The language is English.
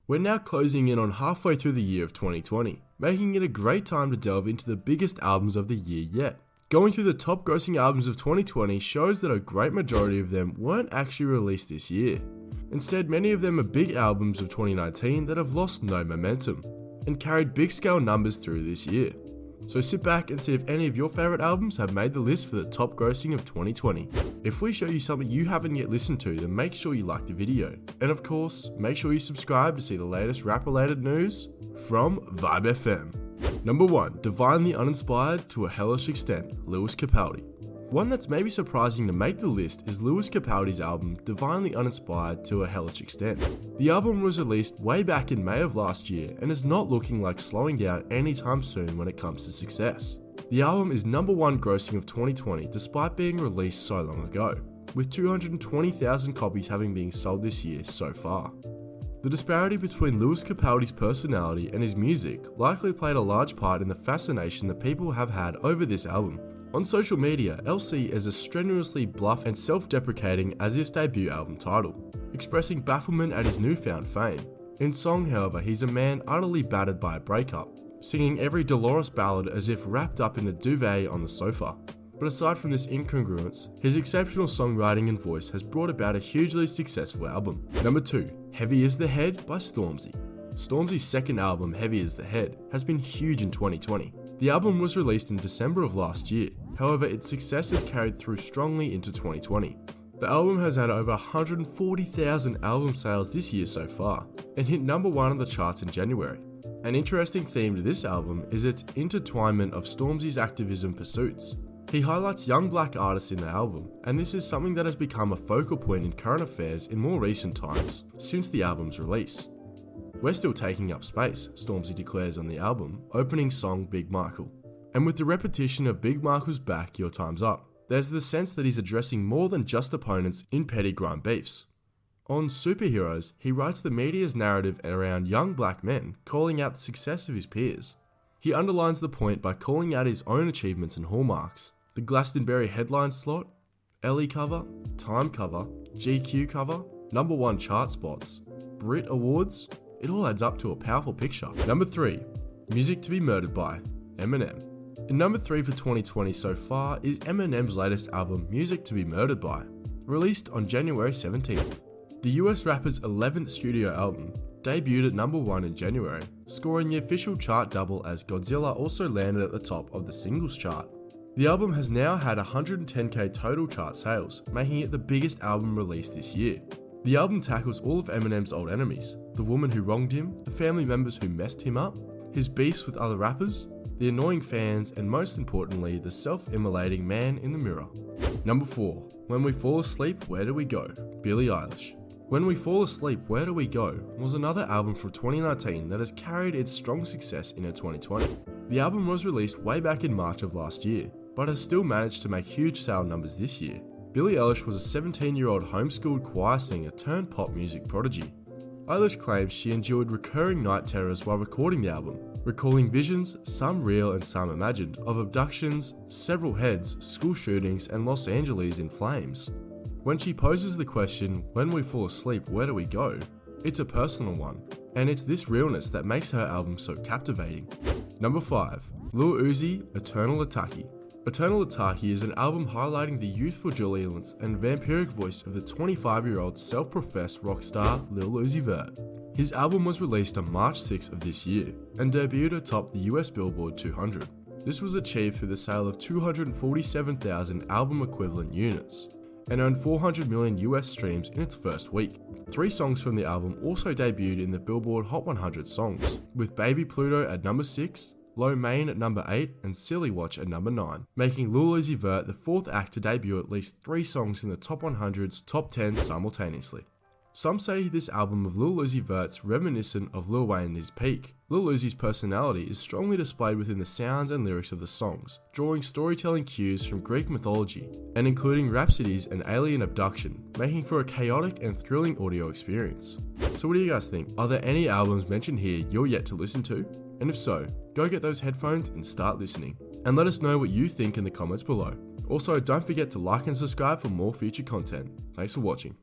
We're now closing in on halfway through the year of 2020, making it a great time to delve into the biggest albums of the year yet. Going through the top grossing albums of 2020 shows that a great majority of them weren't actually released this year. Instead, many of them are big albums of 2019 that have lost no momentum, and carried big scale numbers through this year. So sit back and see if any of your favourite albums have made the list for the top grossing of 2020. If we show you something you haven't yet listened to, then make sure you like the video. And of course, make sure you subscribe to see the latest rap related news from Vibe FM. Number 1, Divinely Uninspired to a Hellish Extent, Lewis Capaldi. One that's maybe surprising to make the list is Lewis Capaldi's album Divinely Uninspired to a Hellish Extent. The album was released way back in May of last year and is not looking like slowing down anytime soon when it comes to success. The album is number 1 grossing of 2020 despite being released so long ago, with 220,000 copies having been sold this year so far. The disparity between Lewis Capaldi's personality and his music likely played a large part in the fascination that people have had over this album. On social media, LC is as strenuously bluff and self-deprecating as his debut album title, expressing bafflement at his newfound fame. In song, however, he's a man utterly battered by a breakup, singing every Dolores ballad as if wrapped up in a duvet on the sofa. But aside from this incongruence, his exceptional songwriting and voice has brought about a hugely successful album. Number 2, Heavy as the Head by Stormzy. Stormzy's second album, Heavy as the Head, has been huge in 2020. The album was released in December of last year, however its success has carried through strongly into 2020. The album has had over 140,000 album sales this year so far, and hit number 1 on the charts in January. An interesting theme to this album is its intertwinement of Stormzy's activism pursuits. He highlights young black artists in the album, and this is something that has become a focal point in current affairs in more recent times, since the album's release. "We're still taking up space," Stormzy declares on the album, opening song Big Michael. And with the repetition of Big Michael's back, your time's up, there's the sense that he's addressing more than just opponents in petty grime beefs. On Superheroes, he writes the media's narrative around young black men, calling out the success of his peers. He underlines the point by calling out his own achievements and hallmarks. The Glastonbury headline slot, Ellie cover, Time cover, GQ cover, number 1 chart spots, Brit Awards, it all adds up to a powerful picture. Number 3, Music to be Murdered by, Eminem. In number 3 for 2020 so far is Eminem's latest album, Music to be Murdered by, released on January 17th. The US rapper's 11th studio album debuted at number 1 in January, scoring the official chart double as Godzilla also landed at the top of the singles chart. The album has now had 110k total chart sales, making it the biggest album released this year. The album tackles all of Eminem's old enemies, the woman who wronged him, the family members who messed him up, his beefs with other rappers, the annoying fans, and most importantly, the self-immolating man in the mirror. Number 4, When We Fall Asleep, Where Do We Go? Billie Eilish. When We Fall Asleep, Where Do We Go? Was another album from 2019 that has carried its strong success into 2020. The album was released way back in March of last year, but has still managed to make huge sale numbers this year. Billie Eilish was a 17-year-old homeschooled choir singer turned pop music prodigy. Eilish claims she endured recurring night terrors while recording the album, recalling visions, some real and some imagined, of abductions, several heads, school shootings, and Los Angeles in flames. When she poses the question, "When we fall asleep, where do we go?" it's a personal one, and it's this realness that makes her album so captivating. Number 5, Lil Uzi, Eternal Ataki. Eternal Ataki is an album highlighting the youthful jubilance and vampiric voice of the 25-year-old self-professed rock star Lil Uzi Vert. His album was released on March 6 of this year and debuted atop the US Billboard 200. This was achieved through the sale of 247,000 album equivalent units and earned 400 million US streams in its first week. 3 songs from the album also debuted in the Billboard Hot 100 songs, with Baby Pluto at number 6, Low Main at number 8, and Silly Watch at number 9, making Lil Uzi Vert the 4th act to debut at least 3 songs in the top 100's top 10 simultaneously. Some say this album of Lil Uzi Vert's reminiscent of Lil Wayne in his peak. Lil Uzi's personality is strongly displayed within the sounds and lyrics of the songs, drawing storytelling cues from Greek mythology, and including rhapsodies and alien abduction, making for a chaotic and thrilling audio experience. So what do you guys think? Are there any albums mentioned here you're yet to listen to? And if so, go get those headphones and start listening. And let us know what you think in the comments below. Also, don't forget to like and subscribe for more future content. Thanks for watching.